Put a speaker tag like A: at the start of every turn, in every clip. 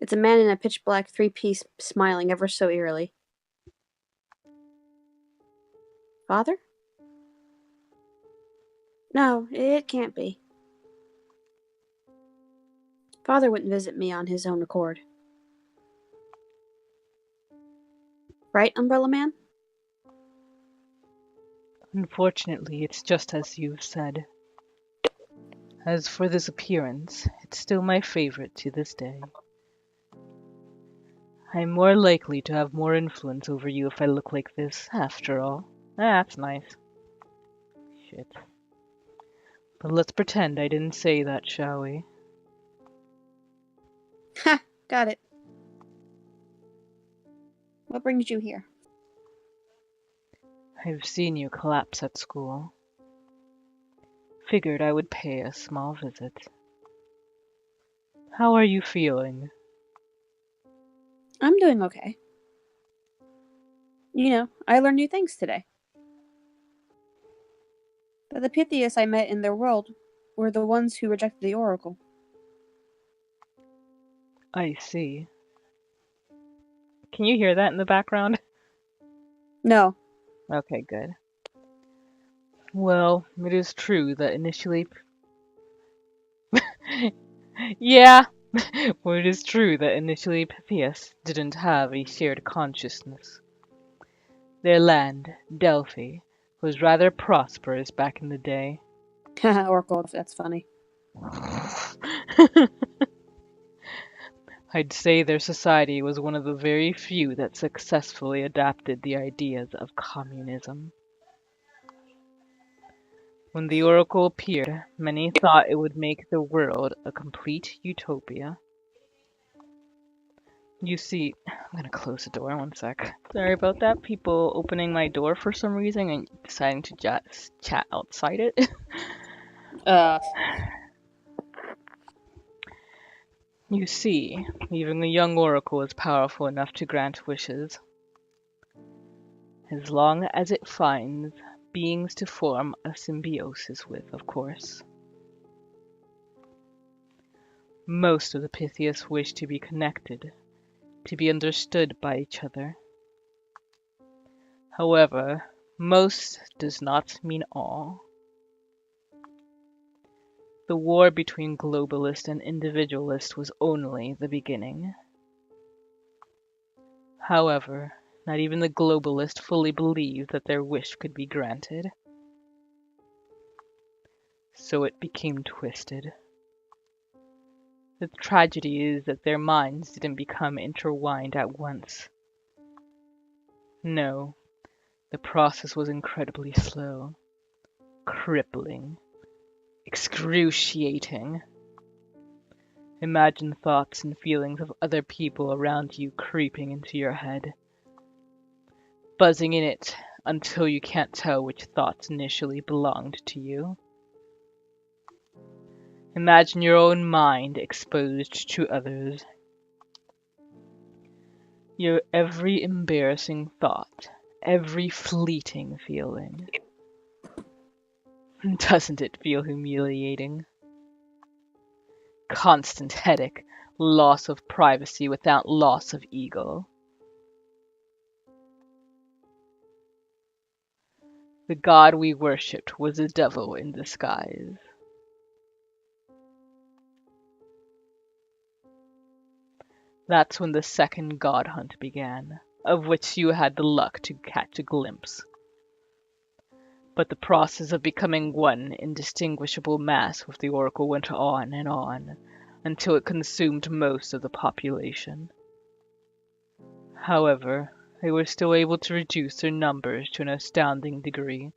A: It's a man in a pitch black three-piece smiling ever so eerily. Father? No, it can't be. Father wouldn't visit me on his own accord. Right, Umbrella Man?
B: Unfortunately, it's just as you've said. As for this appearance, it's still my favorite to this day. I'm more likely to have more influence over you if I look like this, after all. That's nice. Shit. But let's pretend I didn't say that, shall we?
A: Ha! Got it. What brings you here?
B: I've seen you collapse at school. Figured I would pay a small visit. How are you feeling?
A: I'm doing okay. You know, I learned new things today. That the Pythias I met in their world were the ones who rejected the Oracle.
B: I see. Can you hear that in the background?
A: No.
B: Okay, good. Well, it is true that initially... Yeah! Well, it is true that initially Pythias didn't have a shared consciousness. Their land, Delphi, was rather prosperous back in the day.
A: Oracle, that's funny.
B: I'd say their society was one of the very few that successfully adapted the ideas of communism. When the oracle appeared, many thought it would make the world a complete utopia. You see, I'm gonna close the door 1 sec. Sorry about that. People opening my door for some reason and deciding to just chat outside it.
A: Uh,
B: You see, even the young oracle is powerful enough to grant wishes, as long as it finds beings to form a symbiosis with, of course. Most of the Pythias wish to be connected, to be understood by each other. However, most does not mean all. The war between globalist and individualist was only the beginning. However, not even the globalists fully believed that their wish could be granted. So it became twisted. The tragedy is that their minds didn't become intertwined at once. No, the process was incredibly slow, crippling, excruciating. Imagine thoughts and feelings of other people around you creeping into your head, buzzing in it until you can't tell which thoughts initially belonged to you. Imagine your own mind exposed to others. Your every embarrassing thought, every fleeting feeling. Doesn't it feel humiliating? Constant headache, loss of privacy without loss of ego. The god we worshipped was a devil in disguise. That's when the second god hunt began, of which you had the luck to catch a glimpse. But the process of becoming one indistinguishable mass with the Oracle went on, until it consumed most of the population. However, they were still able to reduce their numbers to an astounding degree.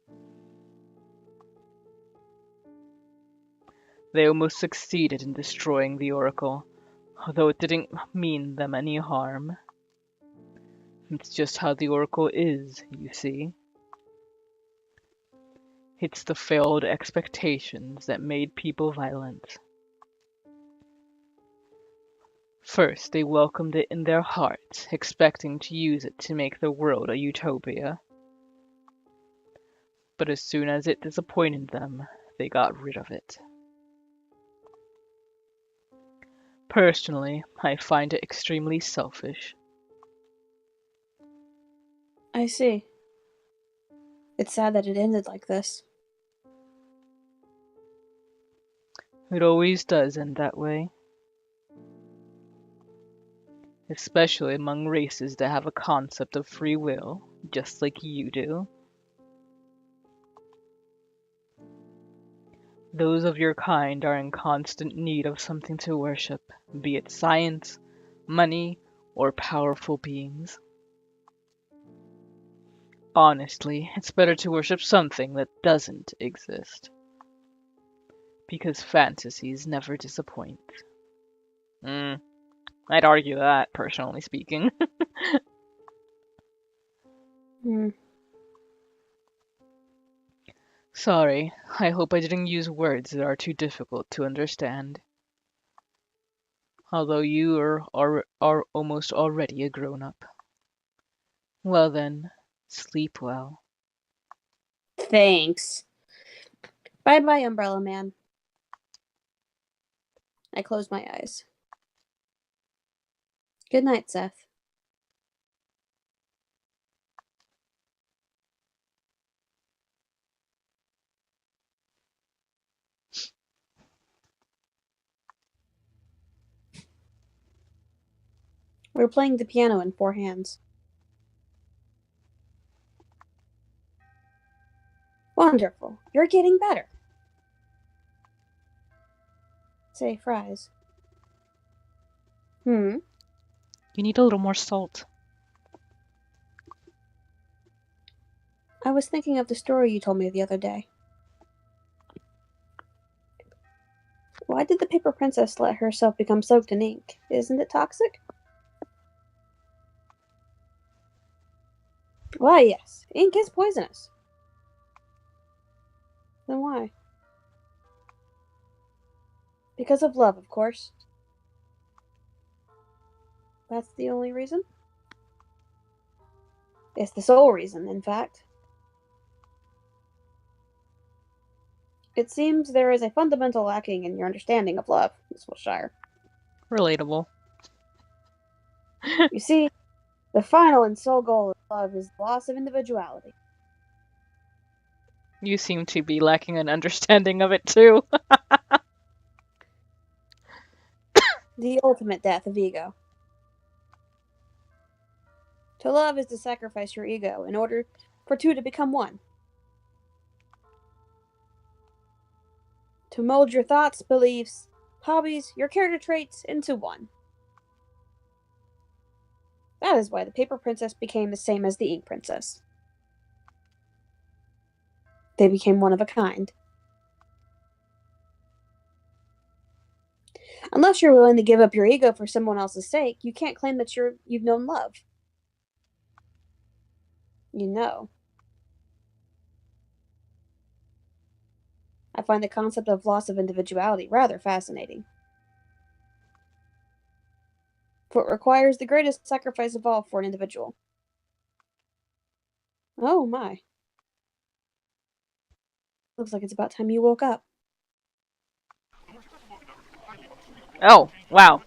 B: They almost succeeded in destroying the Oracle, although it didn't mean them any harm. It's just how the Oracle is, you see. It's the failed expectations that made people violent. First, they welcomed it in their hearts, expecting to use it to make the world a utopia. But as soon as it disappointed them, they got rid of it. Personally, I find it extremely selfish.
A: I see. It's sad that it ended like this.
B: It always does end that way, especially among races that have a concept of free will, just like you do. Those of your kind are in constant need of something to worship, be it science, money, or powerful beings. Honestly, it's better to worship something that doesn't exist, because fantasies never disappoint. Mm, I'd argue that, personally speaking.
A: Hmm.
B: Sorry, I hope I didn't use words that are too difficult to understand. Although you are almost already a grown up. Well then, sleep well.
A: Thanks. Bye bye, Umbrella Man. I close my eyes. Good night, Seth. We're playing the piano in four hands. Wonderful. You're getting better. Say, fries. Hmm?
B: You need a little more salt.
A: I was thinking of the story you told me the other day. Why did the paper princess let herself become soaked in ink? Isn't it toxic? Why, yes. Ink is poisonous. Then why? Because of love, of course. That's the only reason? It's the sole reason, in fact. It seems there is a fundamental lacking in your understanding of love, Miss Wilshire.
B: Relatable.
A: You see, the final and sole goal of love is the loss of individuality.
B: You seem to be lacking an understanding of it too.
A: The ultimate death of ego. To love is to sacrifice your ego in order for two to become one. To mold your thoughts, beliefs, hobbies, your character traits into one. That is why the Paper Princess became the same as the Ink Princess. They became one of a kind. Unless you're willing to give up your ego for someone else's sake, you can't claim that you've known love. You know. I find the concept of loss of individuality rather fascinating. For it requires the greatest sacrifice of all for an individual. Oh my. Looks like it's about time you woke up.
B: Oh, wow.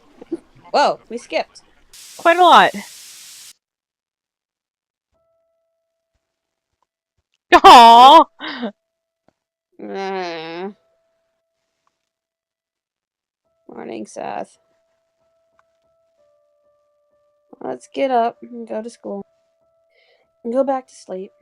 A: Whoa, we skipped.
B: Quite a lot. Aww!
A: Morning, Seth. Let's get up and go to school. And go back to sleep.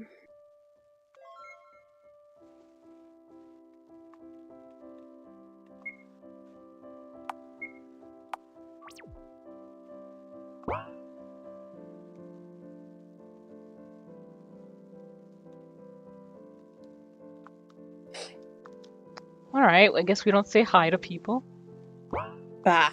B: Alright, I guess we don't say hi to people.
A: Bah.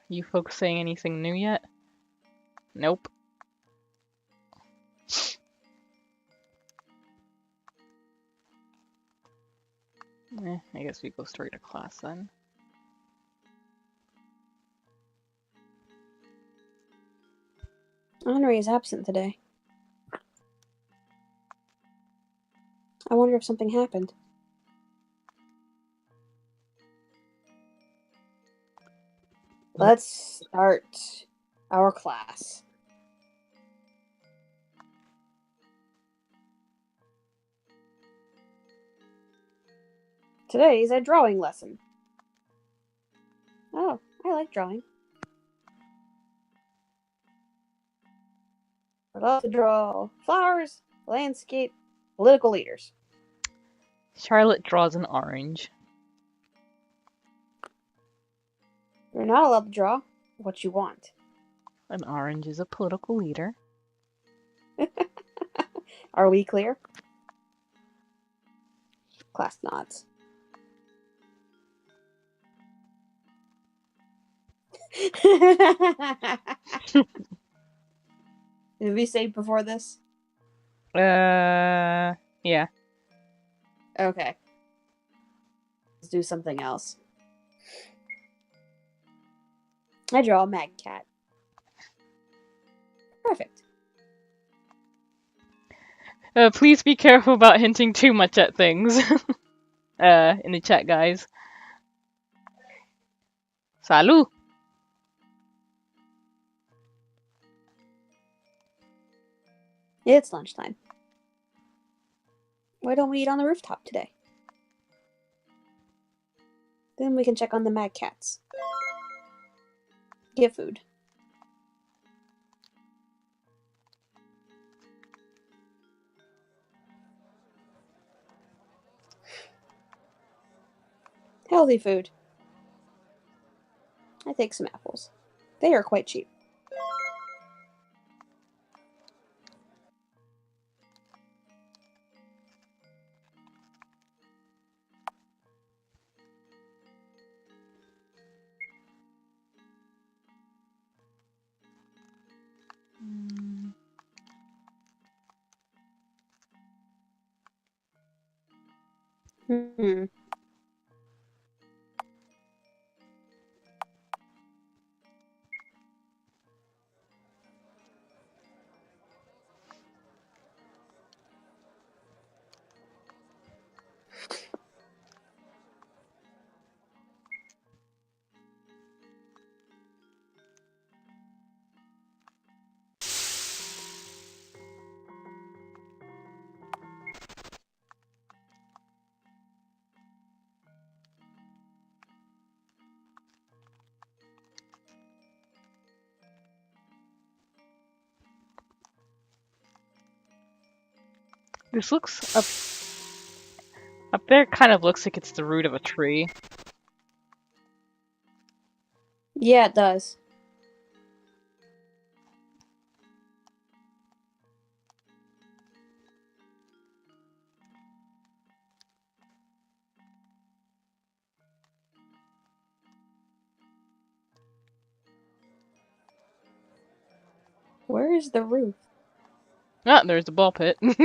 B: You folks saying anything new yet? Nope. I guess we go straight to class then.
A: Henri is absent today. I wonder if something happened. Let's start our class. Today's a drawing lesson. Oh, I like drawing. I love to draw flowers, landscape, political leaders.
B: Charlotte draws an orange.
A: You're not allowed to draw what you want.
B: An orange is a political leader.
A: Are we clear? Class nods. Did we save before this?
B: Yeah.
A: Okay. Let's do something else. I draw a mag cat. Perfect.
B: Please be careful about hinting too much at things. In the chat, guys. Salut!
A: It's lunchtime. Why don't we eat on the rooftop today? Then we can check on the mag cats. Get food. Healthy food. I take some apples. They are quite cheap. Hmm.
B: This looks up there. Kind of looks like it's the root of a tree.
A: Yeah, it does. Where is the roof?
B: Ah, there's the ball pit.
A: What?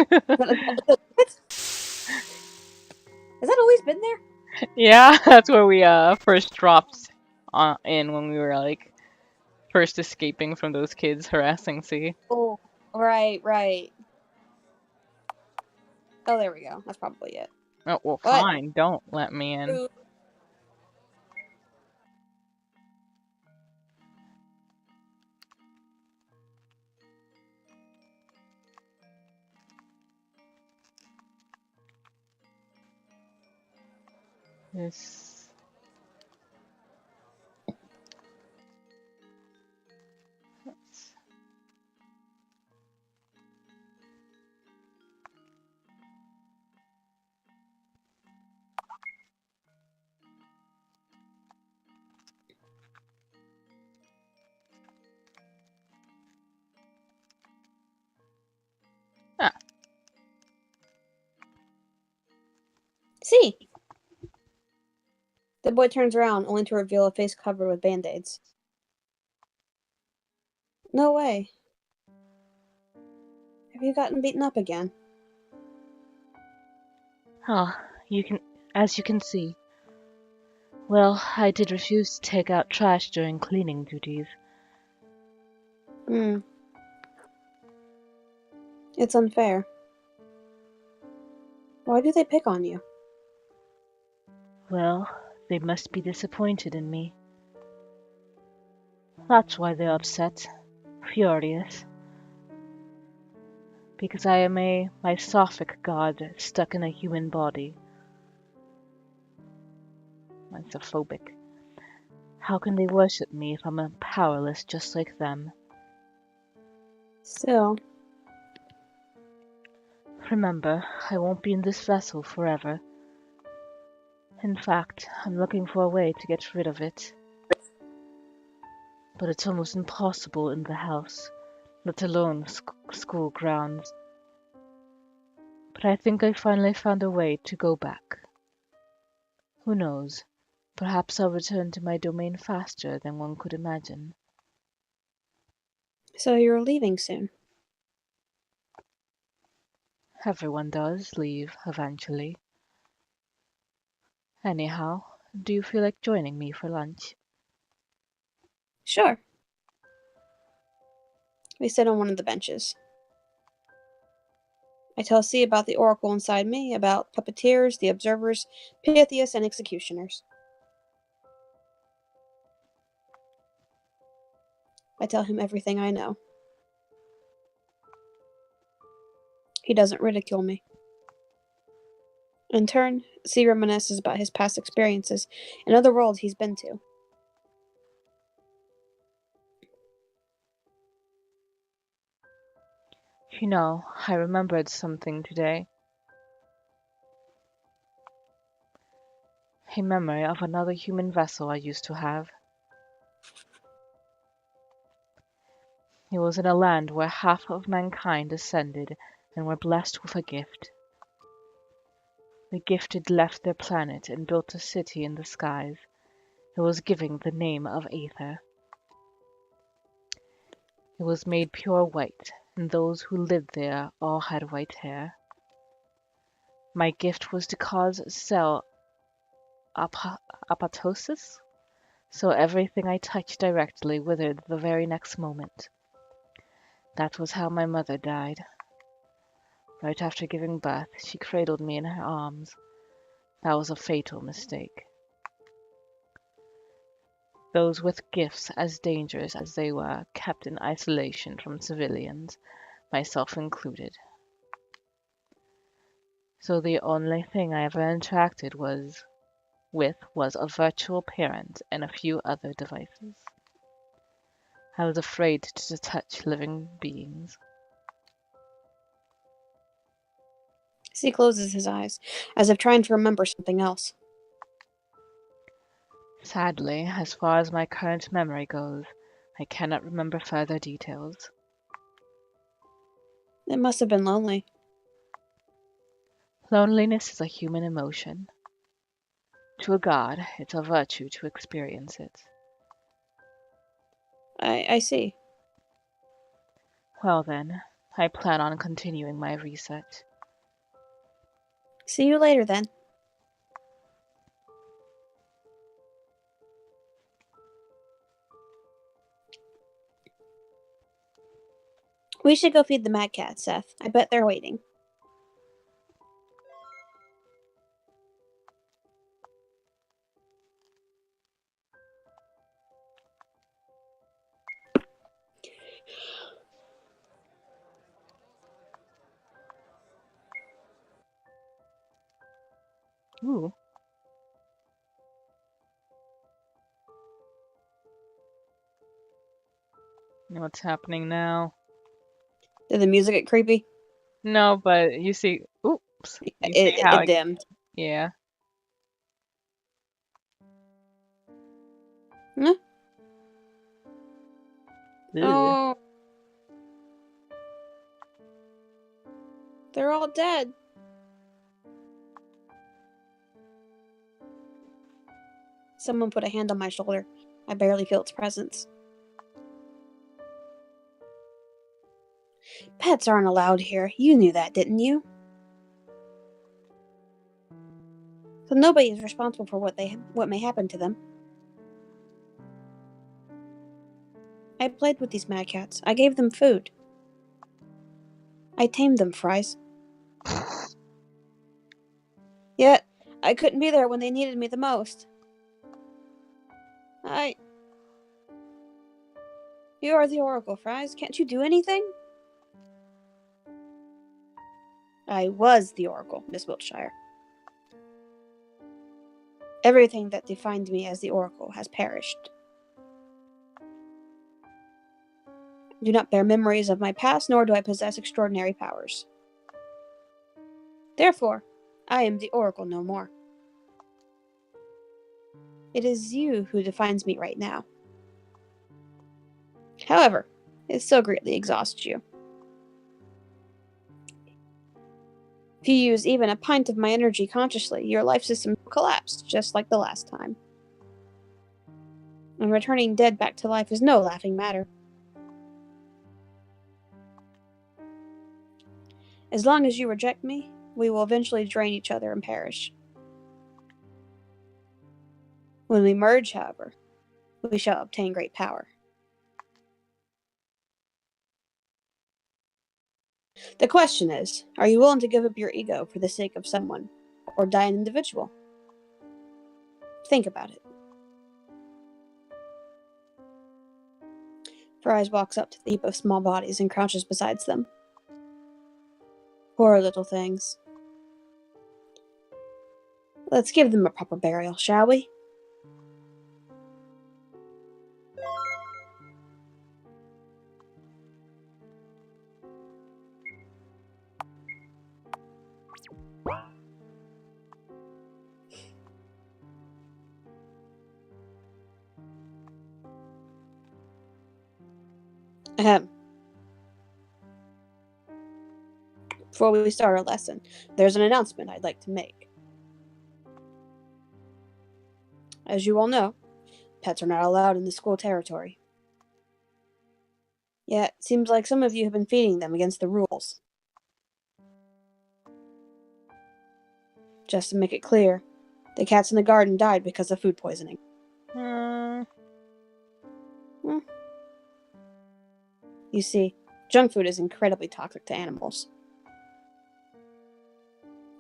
A: Has that always been there?
B: Yeah, that's where we first dropped in when we were like first escaping from those kids harassing C.
A: Oh, right, right. Oh, there we go. That's probably it.
B: Oh well,
A: What?
B: fine. Don't let me in.
A: Food.
B: This. Ah,
A: See. The boy turns around, only to reveal a face covered with band-aids. No way. Have you gotten beaten up again?
B: as you can see. Well, I did refuse to take out trash during cleaning duties.
A: Hmm. It's unfair. Why do they pick on you?
B: Well, they must be disappointed in me. That's why they're upset, furious. Because I am a mysophic god stuck in a human body. Mysophobic. How can they worship me if I'm powerless just like them?
A: Still,
B: Remember, I won't be in this vessel forever. In fact, I'm looking for a way to get rid of it. But it's almost impossible in the house, let alone school grounds. But I think I finally found a way to go back. Who knows? Perhaps I'll return to my domain faster than one could imagine.
A: so you're leaving soon.
B: Everyone does leave eventually. Anyhow, do you feel like joining me for lunch?
A: Sure. We sit on one of the benches. I tell C about the oracle inside me, about puppeteers, the observers, Pythias, and executioners. I tell him everything I know. He doesn't ridicule me. In turn, C reminisces about his past experiences and other worlds he's been to.
B: You know, I remembered something today. A memory of another human vessel I used to have. It was in a land where half of mankind ascended and were blessed with a gift. The gifted left their planet and built a city in the skies. It was given the name of Aether. It was made pure white, and those who lived there all had white hair. My gift was to cause cell apoptosis, so everything I touched directly withered the very next moment. That was how my mother died. Right after giving birth, she cradled me in her arms. That was a fatal mistake. Those with gifts as dangerous as they were kept in isolation from civilians, myself included. So the only thing I ever interacted with was a virtual parent and a few other devices. I was afraid to touch living beings.
A: C closes his eyes, as if trying to remember something else.
B: Sadly, as far as my current memory goes, I cannot remember further details.
A: It must have been lonely.
B: Loneliness is a human emotion. To a god, it's a virtue to experience it.
A: I see.
B: Well then, I plan on continuing my research.
A: See you later, then. We should go feed the mad cats, Seth. I bet they're waiting.
B: Ooh. You know what's happening now?
A: Did the music get creepy?
B: No, but you see, oops, you see how
A: It dimmed.
B: yeah.
A: Huh?
B: Ugh.
A: Oh, they're all dead. Someone put a hand on my shoulder. I barely feel its presence. Pets aren't allowed here. You knew that, didn't you? So nobody is responsible for what may happen to them. I played with these mad cats. I gave them food. I tamed them, Fries. Yet, I couldn't be there when they needed me the most. You are the Oracle, Fries. Can't you do anything? I was the Oracle, Miss Wiltshire. Everything that defined me as the Oracle has perished. I do not bear memories of my past, nor do I possess extraordinary powers. Therefore, I am the Oracle no more. It is you who defines me right now. However, it still greatly exhausts you. If you use even a pint of my energy consciously, your life system will collapse, just like the last time. And returning dead back to life is no laughing matter. As long as you reject me, we will eventually drain each other and perish. When we merge, however, we shall obtain great power. The question is, are you willing to give up your ego for the sake of someone, or die an individual? Think about it. Fries walks up to the heap of small bodies and crouches beside them. Poor little things. Let's give them a proper burial, shall we? Ahem. Before we start our lesson, there's an announcement I'd like to make. As you all know, pets are not allowed in the school territory. Yet, it seems like some of you have been feeding them against the rules. Just to make it clear, the cats in the garden died because of food poisoning. You see, junk food is incredibly toxic to animals.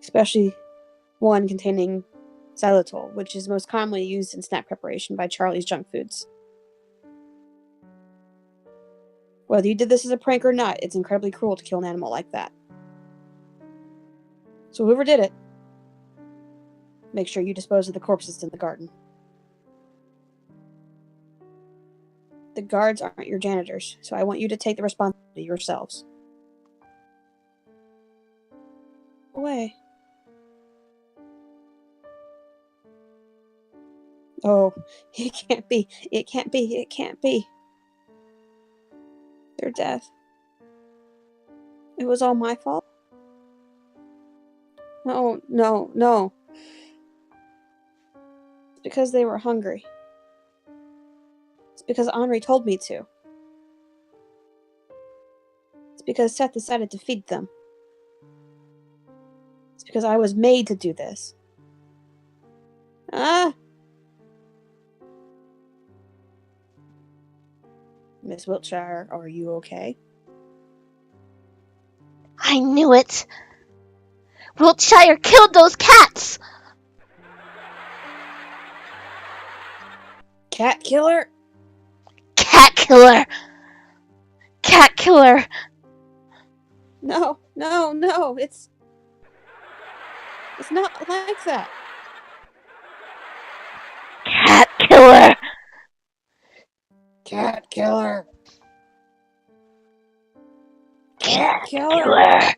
A: Especially one containing xylitol, which is most commonly used in snack preparation by Charlie's Junk Foods. Whether you did this as a prank or not, it's incredibly cruel to kill an animal like that. So whoever did it, make sure you dispose of the corpses in the garden. The guards aren't your janitors, so I want you to take the responsibility yourselves. Away. Oh, it can't be. It can't be. It can't be. Their death. It was all my fault? No, no, no. It's because they were hungry. It's because Henri told me to. It's because Seth decided to feed them. It's because I was made to do this. Ah! Miss Wiltshire, are you okay?
C: I knew it! Wiltshire killed those cats!
A: Cat killer?
C: Cat killer! Cat killer!
A: No, no, no, it's not like that.
C: Cat killer!
A: Cat killer!
C: Cat
A: Killer!
C: killer!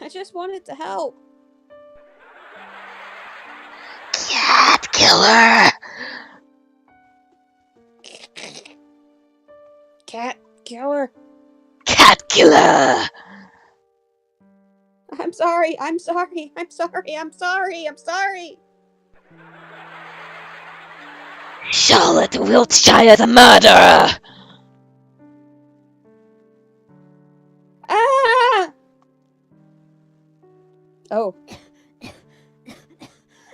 A: I just wanted to help.
C: Cat killer!
A: Cat killer!
C: Cat killer!
A: I'm sorry, I'm sorry, I'm sorry, I'm sorry, I'm sorry!
C: Charlotte Wiltshire the murderer!
A: Ah! Oh.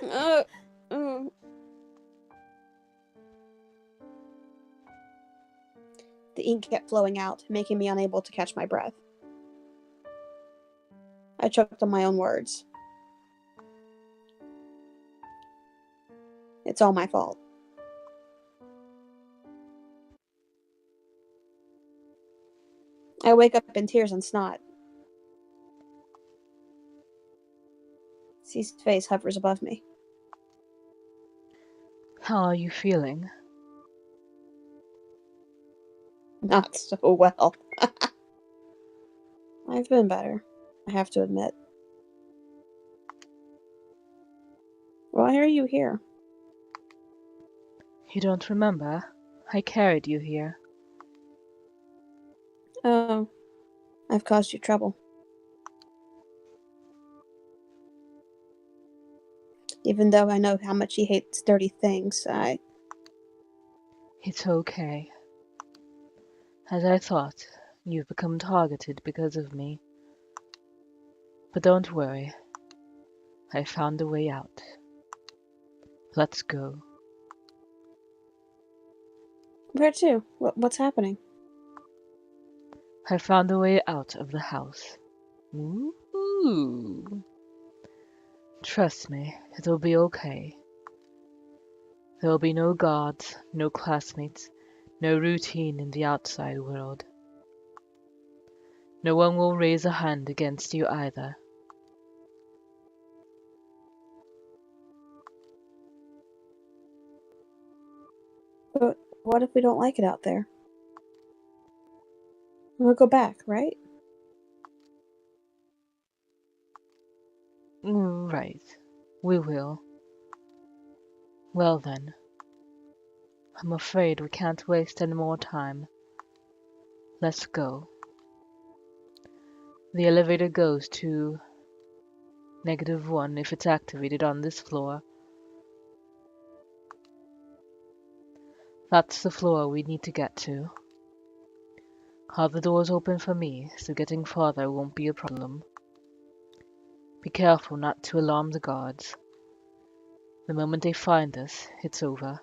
A: Uh. The ink kept flowing out, making me unable to catch my breath. I choked on my own words. It's all my fault. I wake up in tears and snot. C's face hovers above me.
B: How are you feeling?
A: Not so well. I've been better, I have to admit. Why are you here?
B: You don't remember? I carried you here.
A: Oh, I've caused you trouble. Even though I know how much he hates dirty things,
B: It's okay. As I thought, you've become targeted because of me. But don't worry. I found a way out. Let's go.
A: Where to? What's happening?
B: I found a way out of the house. Ooh. Trust me, it'll be okay. There'll be no guards, no classmates, no routine in the outside world. No one will raise a hand against you either.
A: But what if we don't like it out there? We'll go back, right?
B: Right. We will. Well then. I'm afraid we can't waste any more time. Let's go. The elevator goes to -1 if it's activated on this floor. That's the floor we need to get to. Have the doors open for me, so getting farther won't be a problem. Be careful not to alarm the guards. The moment they find us, it's over.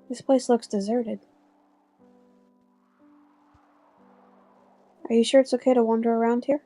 A: This place looks deserted. Are you sure it's okay to wander around here?